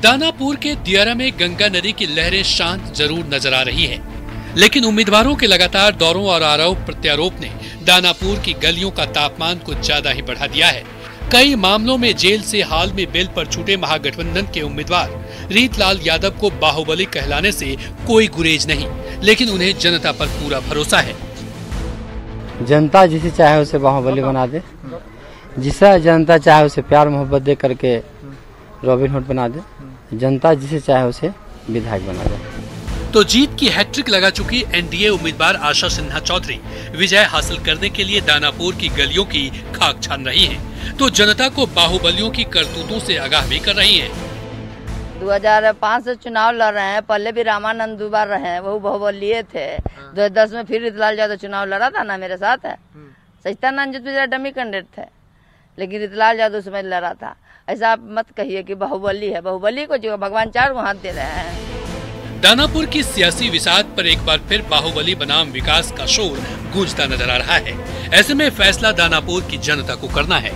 दानापुर के दियारा में गंगा नदी की लहरें शांत जरूर नजर आ रही है, लेकिन उम्मीदवारों के लगातार दौरों और आरोप प्रत्यारोप ने दानापुर की गलियों का तापमान कुछ ज्यादा ही बढ़ा दिया है। कई मामलों में जेल से हाल में बेल पर छूटे महागठबंधन के उम्मीदवार रीतलाल यादव को बाहुबली कहलाने से कोई गुरेज नहीं, लेकिन उन्हें जनता पर पूरा भरोसा है। जनता जिसे चाहे उसे बाहुबली बना दे, जिसे जनता चाहे उसे प्यार मोहब्बत दे करके रॉबिन हुड बना दे, जनता जिसे चाहे उसे विधायक बना दे। तो जीत की हैट्रिक लगा चुकी एनडीए उम्मीदवार आशा सिन्हा चौधरी विजय हासिल करने के लिए दानापुर की गलियों की खाक छान रही हैं, तो जनता को बाहुबलियों की करतूतों से आगाह भी कर रही हैं। 2005 से चुनाव लड़ रहे हैं, पहले भी रामानंद 2 बार रहे हैं, वो बाहुबलिये थे। 2010 में फिर रीतलाल यादव चुनाव लड़ा था ना मेरे साथ, सचिदानंद डमी कैंडिडेट थे, लेकिन रीतलाल यादव उसमें लड़ा था। ऐसा आप मत कहिए कि बाहुबली है, बाहुबली को जो भगवान 4 हाथ दे रहे हैं। दानापुर की सियासी विसात पर एक बार फिर बाहुबली बनाम विकास का शोर गूंजता नजर आ रहा है। ऐसे में फैसला दानापुर की जनता को करना है।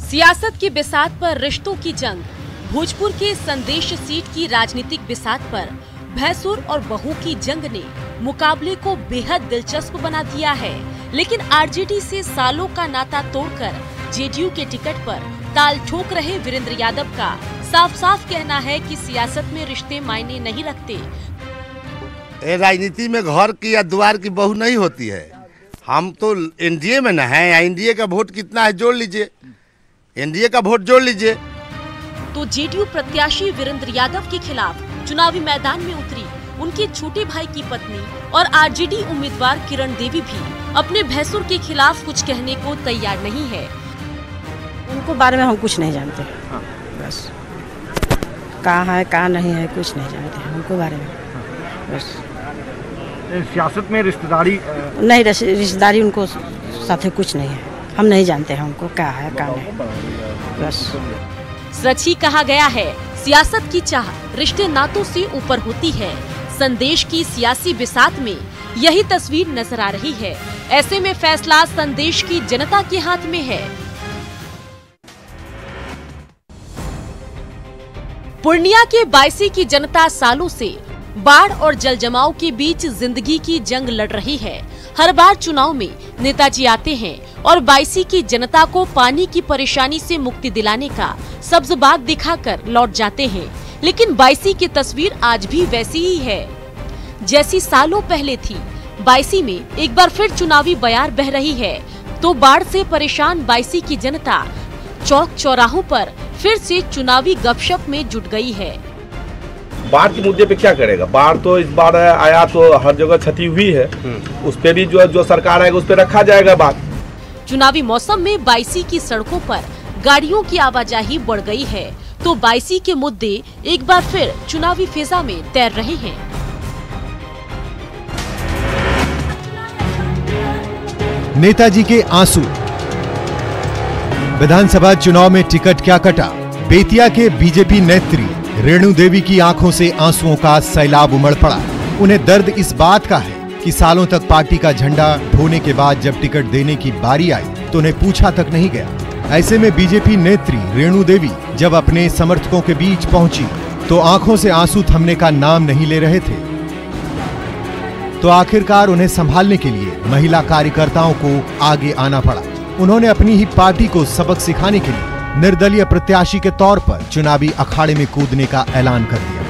सियासत की बिसात पर रिश्तों की जंग, भोजपुर के संदेश सीट की राजनीतिक बिसात पर भैंसुर और बहू की जंग ने मुकाबले को बेहद दिलचस्प बना दिया है। लेकिन आरजेडी से सालों का नाता तोड़कर जेडीयू के टिकट पर ताल ठोक रहे वीरेंद्र यादव का साफ साफ कहना है कि सियासत में रिश्ते मायने नहीं रखते। राजनीति में घर की या द्वार की बहू नहीं होती है। हम तो एनडीए में न है, एनडीए का वोट कितना है जोड़ लीजिए, एनडीए का वोट जोड़ लीजिए। तो जेडीयू प्रत्याशी वीरेंद्र यादव के खिलाफ चुनावी मैदान में उतरी उनके छोटे भाई की पत्नी और आरजेडी उम्मीदवार किरण देवी भी अपने भैंसुर के खिलाफ कुछ कहने को तैयार नहीं है। उनको बारे में हम कुछ नहीं जानते, बस कहाँ है कहाँ नहीं है कुछ नहीं जानते हैं उनको बारे में। बस सियासत में रिश्तेदारी नहीं, रिश्तेदारी उनको साथ कुछ नहीं है, हम नहीं जानते हैं उनको क्या है क्या नहीं। बस सच ही कहा गया है, सियासत की चाह रिश्ते नातों से ऊपर होती है। संदेश की सियासी बिसात में यही तस्वीर नजर आ रही है। ऐसे में फैसला संदेश की जनता के हाथ में है। पूर्णिया के बायसी की जनता सालों से बाढ़ और जल जमाव के बीच जिंदगी की जंग लड़ रही है। हर बार चुनाव में नेताजी आते हैं और बायसी की जनता को पानी की परेशानी से मुक्ति दिलाने का सब्ज बाग दिखाकर लौट जाते हैं, लेकिन बायसी की तस्वीर आज भी वैसी ही है जैसी सालों पहले थी। बायसी में एक बार फिर चुनावी बयार बह रही है, तो बाढ़ से परेशान बायसी की जनता चौक चौराहों पर फिर से चुनावी गपशप में जुट गई है। बाढ़ के मुद्दे पे क्या करेगा? बाढ़ तो इस बार आया तो हर जगह क्षति हुई है, उस पे भी जो सरकार आएगा उस पे रखा जाएगा बात। चुनावी मौसम में बायसी की सड़कों पर गाड़ियों की आवाजाही बढ़ गई है, तो बायसी के मुद्दे एक बार फिर चुनावी फिजा में तैर रहे हैं। नेताजी के आंसू, विधानसभा चुनाव में टिकट क्या कटा। बेतिया के बीजेपी नेत्री रेणु देवी की आंखों से आंसुओं का सैलाब उमड़ पड़ा। उन्हें दर्द इस बात का है कि सालों तक पार्टी का झंडा ढोने के बाद जब टिकट देने की बारी आई तो उन्हें पूछा तक नहीं गया। ऐसे में बीजेपी नेत्री रेणु देवी जब अपने समर्थकों के बीच पहुंची तो आंखों से आंसू थमने का नाम नहीं ले रहे थे। तो आखिरकार उन्हें संभालने के लिए महिला कार्यकर्ताओं को आगे आना पड़ा। उन्होंने अपनी ही पार्टी को सबक सिखाने के लिए निर्दलीय प्रत्याशी के तौर पर चुनावी अखाड़े में कूदने का ऐलान कर दिया।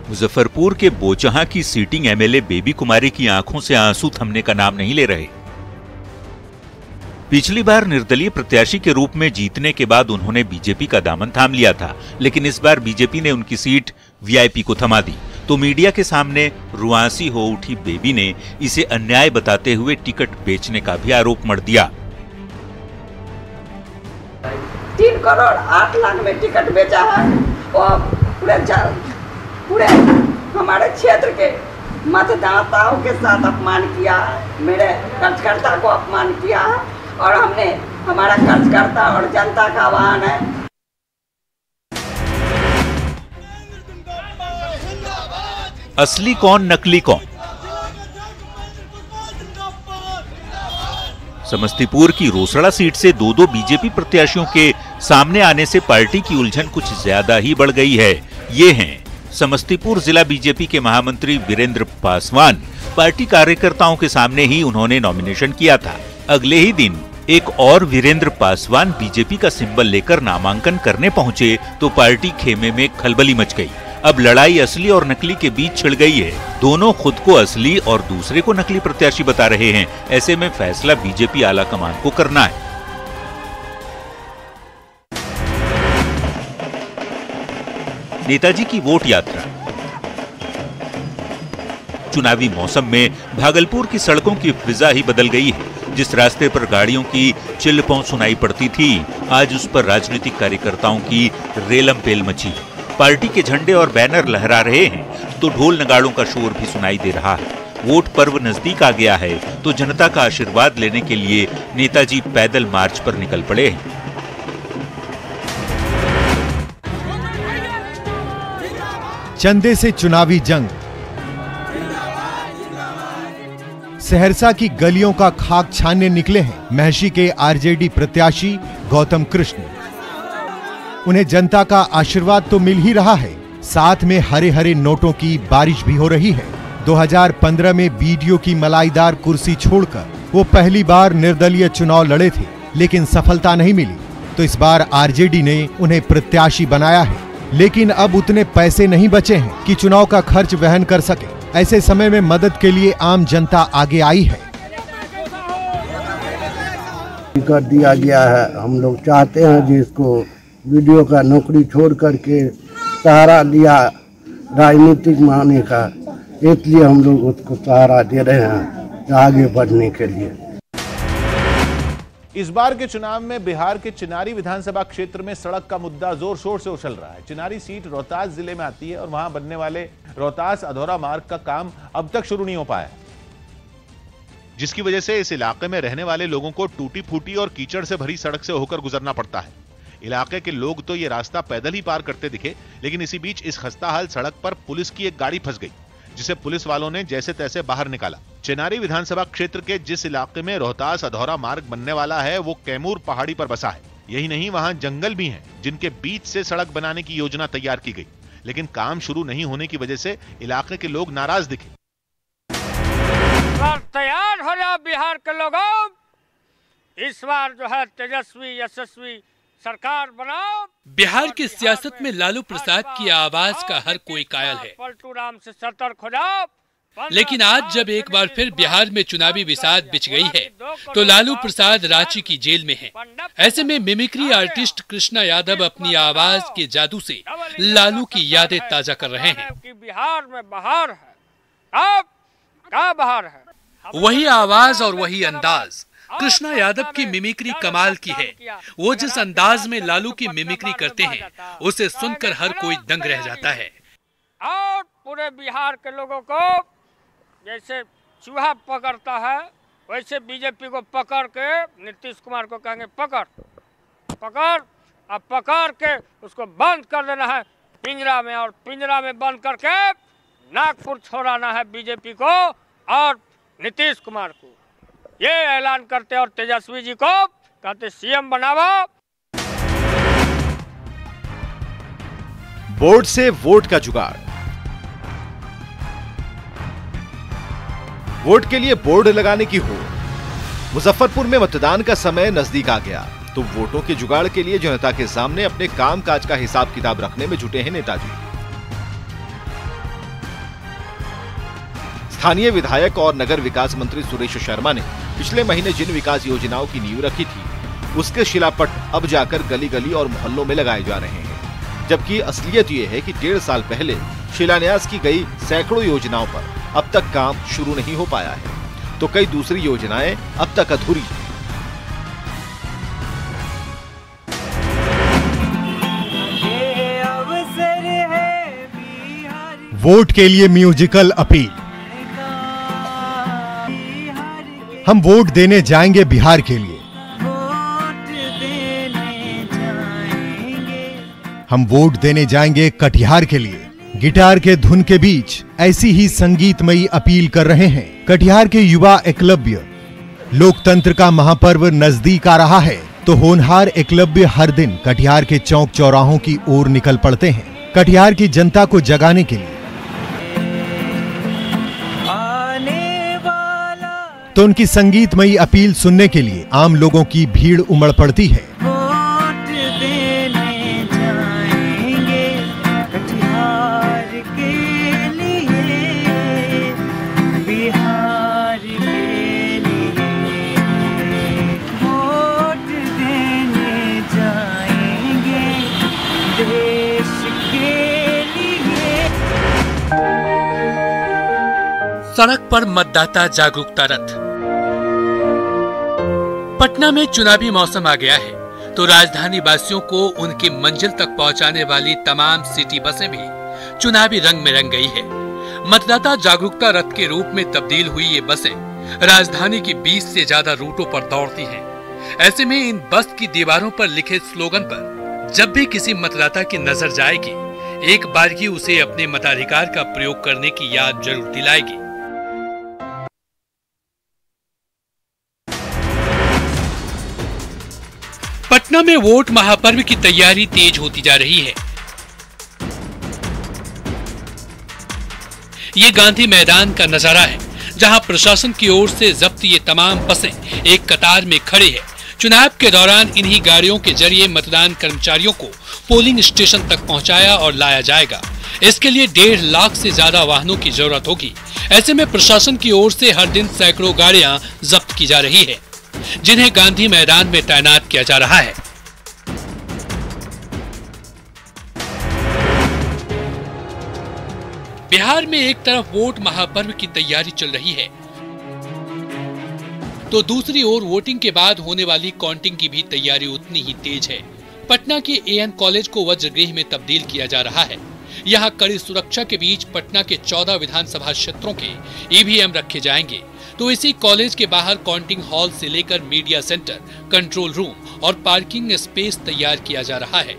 मुजफ्फरपुर के बोचहां की सीटिंग एमएलए बेबी कुमारी की आंखों से आंसू थमने का नाम नहीं ले रहे। पिछली बार निर्दलीय प्रत्याशी के रूप में जीतने के बाद उन्होंने बीजेपी का दामन थाम लिया था, लेकिन इस बार बीजेपी ने उनकी सीट वीआईपी को थमा दी। तो मीडिया के सामने रुआंसी हो उठी बेबी ने इसे अन्याय बताते हुए टिकट बेचने का भी आरोप मढ़ दिया। 3 करोड़ 8 लाख में टिकट बेचा है और पूरे हमारे क्षेत्र के मतदाताओं के साथ अपमान किया, मेरे कार्यकर्ता को अपमान किया और हमने हमारा कार्यकर्ता और जनता का आह्वान है। असली कौन नकली कौन? समस्तीपुर की रोसड़ा सीट से दो बीजेपी प्रत्याशियों के सामने आने से पार्टी की उलझन कुछ ज्यादा ही बढ़ गई है। ये हैं समस्तीपुर जिला बीजेपी के महामंत्री वीरेंद्र पासवान। पार्टी कार्यकर्ताओं के सामने ही उन्होंने नॉमिनेशन किया था। अगले ही दिन एक और वीरेंद्र पासवान बीजेपी का सिंबल लेकर नामांकन करने पहुंचे तो पार्टी खेमे में खलबली मच गई। अब लड़ाई असली और नकली के बीच छिड़ गई है। दोनों खुद को असली और दूसरे को नकली प्रत्याशी बता रहे हैं। ऐसे में फैसला बीजेपी आला कमान को करना है। नेताजी की वोट यात्रा। चुनावी मौसम में भागलपुर की सड़कों की फिजा ही बदल गई है। जिस रास्ते पर गाड़ियों की चिल्लपौं सुनाई पड़ती थी, आज उस पर राजनीतिक कार्यकर्ताओं की रेलम पेल मची। पार्टी के झंडे और बैनर लहरा रहे हैं तो ढोल नगाड़ों का शोर भी सुनाई दे रहा है। वोट पर्व नजदीक आ गया है तो जनता का आशीर्वाद लेने के लिए नेताजी पैदल मार्च पर निकल पड़े हैं। चंदे से चुनावी जंग। सहरसा की गलियों का खाक छानने निकले हैं महर्षि के आरजेडी प्रत्याशी गौतम कृष्ण। उन्हें जनता का आशीर्वाद तो मिल ही रहा है, साथ में हरे हरे नोटों की बारिश भी हो रही है। 2015 में बीडीओ की मलाईदार कुर्सी छोड़कर वो पहली बार निर्दलीय चुनाव लड़े थे, लेकिन सफलता नहीं मिली। तो इस बार आरजेडी ने उन्हें प्रत्याशी बनाया है, लेकिन अब उतने पैसे नहीं बचे हैं कि चुनाव का खर्च वहन कर सके। ऐसे समय में मदद के लिए आम जनता आगे आई है। टिकट दिया गया है, हम लोग चाहते हैं जिसको वीडियो का नौकरी छोड़ करके सहारा लिया राजनीतिक माने का, इसलिए हम लोग उसको सहारा दे रहे हैं आगे बढ़ने के लिए। इस बार के चुनाव में बिहार के चिनारी विधानसभा क्षेत्र में सड़क का मुद्दा जोर शोर से उछल रहा है। चिनारी सीट रोहतास जिले में आती है और वहां बनने वाले रोहतास अधौरा मार्ग का काम अब तक शुरू नहीं हो पाया, जिसकी वजह से इस इलाके में रहने वाले लोगों को टूटी फूटी और कीचड़ से भरी सड़क से होकर गुजरना पड़ता है। इलाके के लोग तो ये रास्ता पैदल ही पार करते दिखे, लेकिन इसी बीच इस खस्ताहाल सड़क पर पुलिस की एक गाड़ी फंस गई, जिसे पुलिस वालों ने जैसे तैसे बाहर निकाला। चिनारी विधानसभा क्षेत्र के जिस इलाके में रोहतास अधौरा मार्ग बनने वाला है वो कैमूर पहाड़ी पर बसा है। यही नहीं, वहां जंगल भी हैं, जिनके बीच से सड़क बनाने की योजना तैयार की गई, लेकिन काम शुरू नहीं होने की वजह से इलाके के लोग नाराज दिखे। तैयार हो जाओ बिहार के लोगों, इस बार जो है तेजस्वी यशस्वी सरकार बनाओ। बिहार की सियासत में लालू प्रसाद की आवाज का हर कोई कायल है, पलटू राम से सतर्क हो जाओ। लेकिन आज जब एक बार फिर बिहार में चुनावी विसात बिछ गई है तो लालू प्रसाद रांची की जेल में हैं। ऐसे में मिमिक्री आर्टिस्ट कृष्णा यादव अपनी आवाज के जादू से लालू की यादें ताजा कर रहे हैं। बिहार में बहार है, अब क्या बहार है? वही आवाज और वही अंदाज। कृष्णा यादव की मिमिक्री कमाल की है। वो जिस अंदाज में लालू की मिमिक्री करते हैं उसे सुनकर हर कोई दंग रह जाता है। और पूरे बिहार के लोगों को जैसे चूहा पकड़ता है वैसे बीजेपी को पकड़ के नीतीश कुमार को कहेंगे पकड़ पकड़, अब पकड़ के उसको बंद कर देना है पिंजरा में, और पिंजरा में बंद करके नागपुर छोड़ाना है बीजेपी को और नीतीश कुमार को। ये ऐलान करते और तेजस्वी जी को कहते सीएम बनावा। बोर्ड से वोट का जुगाड़। वोट के लिए बोर्ड लगाने की होड़। मुजफ्फरपुर में मतदान का समय नजदीक आ गया तो वोटों के जुगाड़ के लिए जनता के सामने अपने कामकाज का हिसाब किताब रखने में जुटे हैं नेताजी। स्थानीय विधायक और नगर विकास मंत्री सुरेश शर्मा ने पिछले महीने जिन विकास योजनाओं की नींव रखी थी उसके शिलापट अब जाकर गली गली और मोहल्लों में लगाए जा रहे हैं, जबकि असलियत ये है कि 1.5 साल पहले शिलान्यास की गई सैकड़ों योजनाओं पर अब तक काम शुरू नहीं हो पाया है, तो कई दूसरी योजनाएं अब तक अधूरी हैं। वोट के लिए म्यूजिकल अपील। हम वोट देने जाएंगे बिहार के लिए, हम वोट देने जाएंगे कटिहार के लिए। गिटार के धुन के बीच ऐसी ही संगीतमयी अपील कर रहे हैं कटिहार के युवा एकलव्य। लोकतंत्र का महापर्व नजदीक आ रहा है तो होनहार एकलव्य हर दिन कटिहार के चौक चौराहों की ओर निकल पड़ते हैं कटिहार की जनता को जगाने के लिए। तो उनकी संगीतमयी अपील सुनने के लिए आम लोगों की भीड़ उमड़ पड़ती है। सड़क पर मतदाता जागरूकता रथ। पटना में चुनावी मौसम आ गया है तो राजधानी वासियों को उनकी मंजिल तक पहुंचाने वाली तमाम सिटी बसें भी चुनावी रंग में रंग गई है। मतदाता जागरूकता रथ के रूप में तब्दील हुई ये बसें राजधानी की 20 से ज्यादा रूटों पर दौड़ती हैं। ऐसे में इन बस की दीवारों पर लिखे स्लोगन पर जब भी किसी मतदाता की नजर जाएगी, एक बार उसे अपने मताधिकार का प्रयोग करने की याद जरूर दिलाएगी। पटना में वोट महापर्व की तैयारी तेज होती जा रही है। ये गांधी मैदान का नजारा है जहां प्रशासन की ओर से जब्त ये तमाम बसें एक कतार में खड़े हैं। चुनाव के दौरान इन्हीं गाड़ियों के जरिए मतदान कर्मचारियों को पोलिंग स्टेशन तक पहुंचाया और लाया जाएगा। इसके लिए 1.5 लाख से ज्यादा वाहनों की जरूरत होगी। ऐसे में प्रशासन की ओर से हर दिन सैकड़ों गाड़ियां जब्त की जा रही है जिन्हें गांधी मैदान में तैनात किया जा रहा है। बिहार में एक तरफ वोट महापर्व की तैयारी चल रही है तो दूसरी ओर वोटिंग के बाद होने वाली काउंटिंग की भी तैयारी उतनी ही तेज है। पटना के एएन कॉलेज को वज्रगृह में तब्दील किया जा रहा है। यहां कड़ी सुरक्षा के बीच पटना के 14 विधानसभा क्षेत्रों के ईवीएम रखे जाएंगे। तो इसी कॉलेज के बाहर काउंटिंग हॉल से लेकर मीडिया सेंटर, कंट्रोल रूम और पार्किंग स्पेस तैयार किया जा रहा है।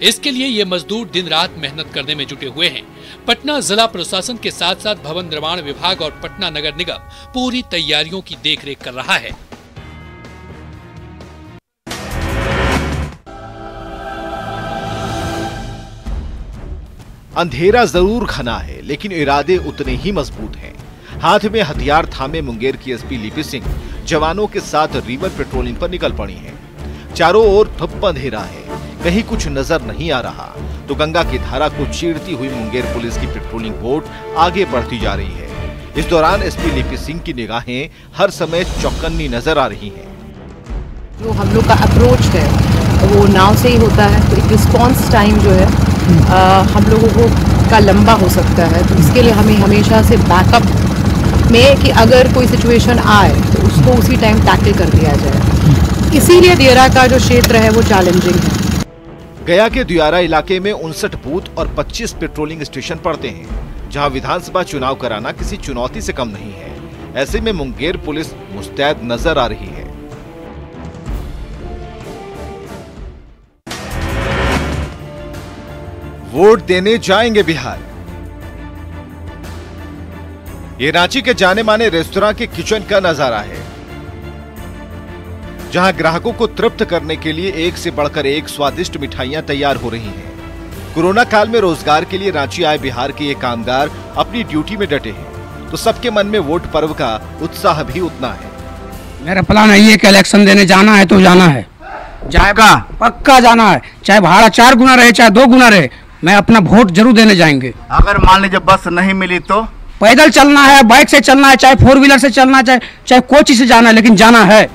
इसके लिए ये मजदूर दिन रात मेहनत करने में जुटे हुए हैं। पटना जिला प्रशासन के साथ साथ भवन निर्माण विभाग और पटना नगर निगम पूरी तैयारियों की देखरेख कर रहा है। अंधेरा जरूर घना है लेकिन इरादे उतने ही मजबूत हैं। हाथ में हथियार थामे मुंगेर की एसपी लिपि सिंह जवानों के साथ रिवर पेट्रोलिंग पर निकल पड़ी हैं। चारों ओर धुप अंधेरा है, कहीं कुछ नजर नहीं आ रहा तो गंगा की धारा को चीरती हुई मुंगेर पुलिस की पेट्रोलिंग बोट आगे बढ़ती जा रही है। इस दौरान एसपी लिपि सिंह की निगाहें हर समय चौकन्नी नजर आ रही हैं। जो हम लोग का अप्रोच है वो नाव से ही होता है तो एक रिस्पॉन्स टाइम जो है हम लोगों को का लंबा हो सकता है। तो इसके लिए हमें हमेशा से बैकअप में कि अगर कोई सिचुएशन आए तो उसको उसी टाइम टैकल कर दिया जाए। इसीलिए दियारा का जो क्षेत्र है वो चैलेंजिंग है। गया के दियारा इलाके में 59 बूथ और 25 पेट्रोलिंग स्टेशन पड़ते हैं जहां विधानसभा चुनाव कराना किसी चुनौती से कम नहीं है। ऐसे में मुंगेर पुलिस मुस्तैद नजर आ रही है। वोट देने जाएंगे बिहार। ये रांची के जाने माने रेस्तोरां के किचन का नजारा है जहां ग्राहकों को तृप्त करने के लिए एक से बढ़कर एक स्वादिष्ट मिठाइयां तैयार हो रही हैं। कोरोना काल में रोजगार के लिए रांची आए बिहार के ये कामगार अपनी ड्यूटी में डटे हैं तो सबके मन में वोट पर्व का उत्साह भी उतना है। मेरा प्लान है कि इलेक्शन देने जाना है तो जाना है, जाएगा पक्का जाना है, चाहे भाड़ा 4 गुना रहे चाहे 2 गुना रहे, मैं अपना वोट जरूर देने जाएंगे। अगर मान लीजिए बस नहीं मिली तो पैदल चलना है, बाइक से चलना है, चाहे 4 व्हीलर से चलना है, चाहे कोई चीज से जाना है, लेकिन जाना है।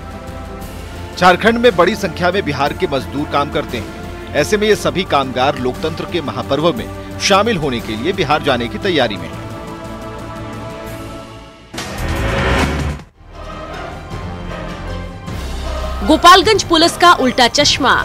झारखंड में बड़ी संख्या में बिहार के मजदूर काम करते हैं। ऐसे में ये सभी कामगार लोकतंत्र के महापर्व में शामिल होने के लिए बिहार जाने की तैयारी में हैं। गोपालगंज पुलिस का उल्टा चश्मा।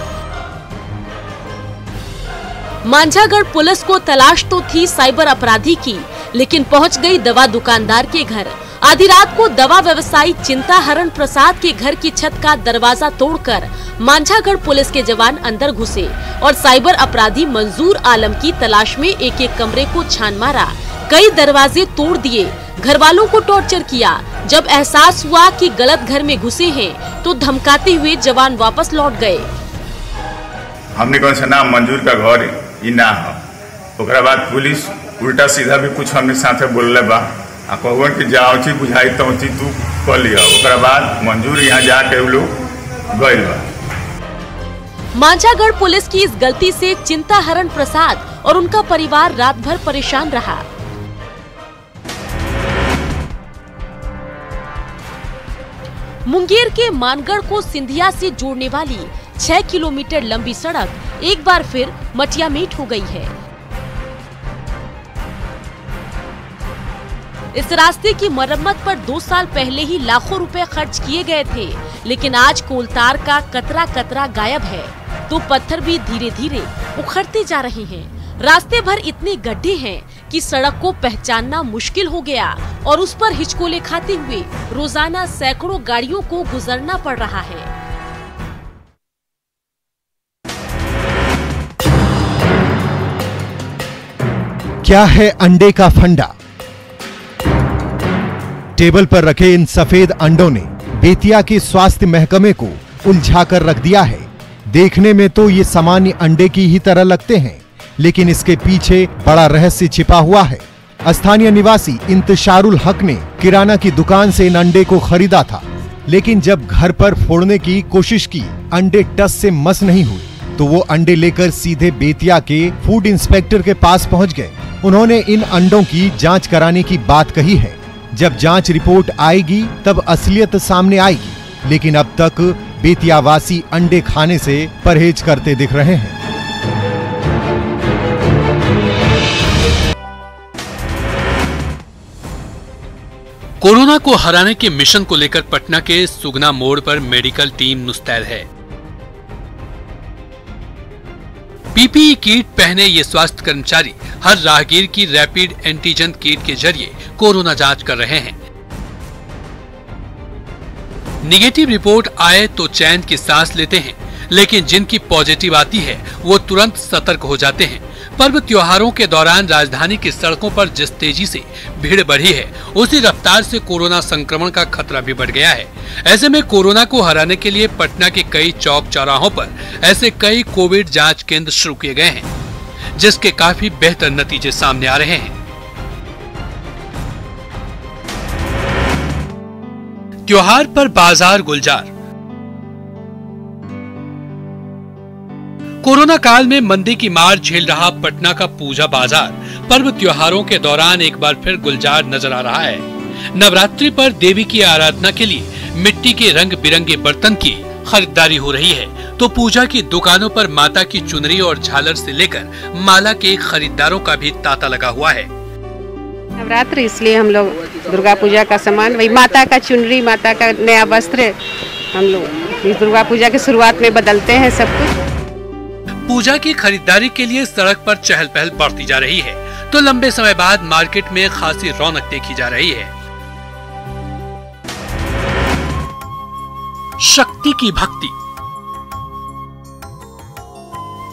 मांझागढ़ पुलिस को तलाश तो थी साइबर अपराधी की, लेकिन पहुंच गई दवा दुकानदार के घर। आधी रात को दवा व्यवसायी चिंताहरण प्रसाद के घर की छत का दरवाजा तोड़कर मांझागढ़ पुलिस के जवान अंदर घुसे और साइबर अपराधी मंजूर आलम की तलाश में एक एक कमरे को छान मारा, कई दरवाजे तोड़ दिए, घर वालों को टॉर्चर किया। जब एहसास हुआ कि गलत घर में घुसे हैं तो धमकाते हुए जवान वापस लौट गए। हमने कौन सा नाम मंजूर का घर ही ना हो, ओकरा बाद पुलिस उल्टा सीधा भी कुछ हमने साथे बोलले बा आ कहवन कि जाओ ची बुझाई तो ची तू कर लिया, ओकरा बाद मंजूर यहाँ जाके लोग गइल बा। मांझागढ़ पुलिस की इस गलती से चिंताहरण प्रसाद और उनका परिवार रात भर परेशान रहा। मुंगेर के मानगढ़ को सिंधिया से जोड़ने वाली 6 किलोमीटर लंबी सड़क एक बार फिर मटियामेट हो गई है। इस रास्ते की मरम्मत पर 2 साल पहले ही लाखों रुपए खर्च किए गए थे, लेकिन आज कोलतार का कतरा कतरा गायब है तो पत्थर भी धीरे धीरे उखड़ते जा रहे हैं। रास्ते भर इतने गड्ढे हैं कि सड़क को पहचानना मुश्किल हो गया और उस पर हिचकोले खाते हुए रोजाना सैकड़ों गाड़ियों को गुजरना पड़ रहा है। क्या है अंडे का फंडा? टेबल पर रखे इन सफेद अंडों ने बेतिया के स्वास्थ्य महकमे को उलझाकर रख दिया है। देखने में तो ये सामान्य अंडे की ही तरह लगते हैं, लेकिन इसके पीछे बड़ा रहस्य छिपा हुआ है। स्थानीय निवासी इंतशारुल हक ने किराना की दुकान से इन अंडे को खरीदा था, लेकिन जब घर पर फोड़ने की कोशिश की, अंडे टस से मस नहीं हुए तो वो अंडे लेकर सीधे बेतिया के फूड इंस्पेक्टर के पास पहुंच गए। उन्होंने इन अंडों की जांच कराने की बात कही है। जब जांच रिपोर्ट आएगी तब असलियत सामने आएगी, लेकिन अब तक बेतियावासी अंडे खाने से परहेज करते दिख रहे हैं। कोरोना को हराने के मिशन को लेकर पटना के सुगना मोड़ पर मेडिकल टीम मुस्तैद है। पीपीई किट पहने ये स्वास्थ्य कर्मचारी हर राहगीर की रैपिड एंटीजन किट के जरिए कोरोना जांच कर रहे हैं। निगेटिव रिपोर्ट आए तो चैन की सांस लेते हैं, लेकिन जिनकी पॉजिटिव आती है वो तुरंत सतर्क हो जाते हैं। पर्व त्योहारों के दौरान राजधानी की सड़कों पर जिस तेजी से भीड़ बढ़ी है, उसी रफ्तार से कोरोना संक्रमण का खतरा भी बढ़ गया है। ऐसे में कोरोना को हराने के लिए पटना के कई चौक चौराहों पर ऐसे कई कोविड जांच केंद्र शुरू किए गए हैं, जिसके काफी बेहतर नतीजे सामने आ रहे हैं। त्योहार पर बाजार गुलजार। कोरोना काल में मंदी की मार झेल रहा पटना का पूजा बाजार पर्व त्योहारों के दौरान एक बार फिर गुलजार नजर आ रहा है। नवरात्रि पर देवी की आराधना के लिए मिट्टी के रंग बिरंगे बर्तन की खरीदारी हो रही है, तो पूजा की दुकानों पर माता की चुनरी और झालर से लेकर माला के खरीदारों का भी तांता लगा हुआ है। नवरात्रि इसलिए हम लोग दुर्गा पूजा का सामान, वही माता का चुनरी, माता का नया वस्त्र हम लोग इस दुर्गा पूजा की शुरुआत में बदलते हैं सब कुछ। पूजा की खरीदारी के लिए सड़क पर चहल पहल बढ़ती जा रही है, तो लंबे समय बाद मार्केट में खासी रौनक देखी जा रही है। शक्ति की भक्ति।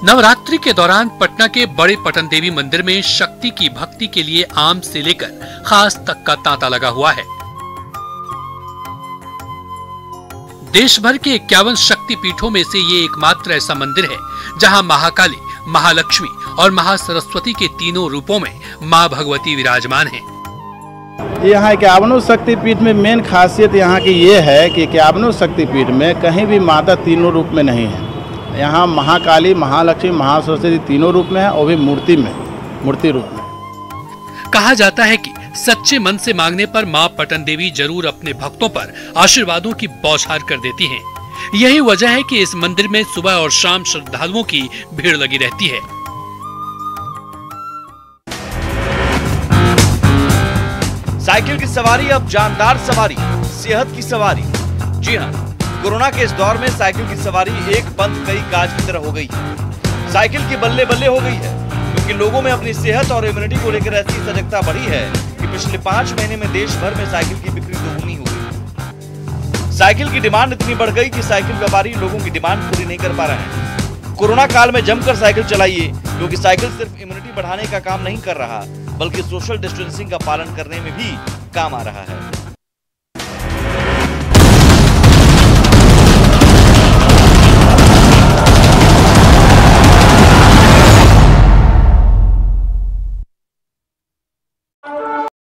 नवरात्रि के दौरान पटना के बड़े पटन देवी मंदिर में शक्ति की भक्ति के लिए आम से लेकर खास तक का तांता लगा हुआ है। देश भर के 51 शक्ति पीठों में से ये एकमात्र ऐसा मंदिर है जहां महाकाली, महालक्ष्मी और महासरस्वती के तीनों रूपों में मां भगवती विराजमान हैं। यहाँ 51 शक्तिपीठ में मेन खासियत यहाँ की ये है कि 51 शक्तिपीठ में कहीं भी माता तीनों रूप में नहीं है। यहाँ महाकाली, महालक्ष्मी, महासरस्वती तीनों रूप में है, और भी मूर्ति रूप में। कहा जाता है कि सच्चे मन से मांगने पर मां पटन देवी जरूर अपने भक्तों पर आशीर्वादों की बौछार कर देती हैं। यही वजह है कि इस मंदिर में सुबह और शाम श्रद्धालुओं की भीड़ लगी रहती है। साइकिल की सवारी अब जानदार सवारी, सेहत की सवारी। जी हाँ, कोरोना के इस दौर में साइकिल की सवारी एक बंद कई काज की तरह हो गई है। साइकिल की बल्ले बल्ले हो गई है, क्योंकि लोगों में अपनी सेहत और इम्यूनिटी को लेकर ऐसी सजगता बढ़ी है कि पिछले 5 महीने में देश भर में साइकिल की बिक्री दोगुनी हो गई। साइकिल की डिमांड इतनी बढ़ गई कि साइकिल व्यापारी लोगों की डिमांड पूरी नहीं कर पा रहे हैं। कोरोना काल में जमकर साइकिल चलाइए, क्योंकि साइकिल सिर्फ इम्यूनिटी बढ़ाने का काम नहीं कर रहा, बल्कि सोशल डिस्टेंसिंग का पालन करने में भी काम आ रहा है।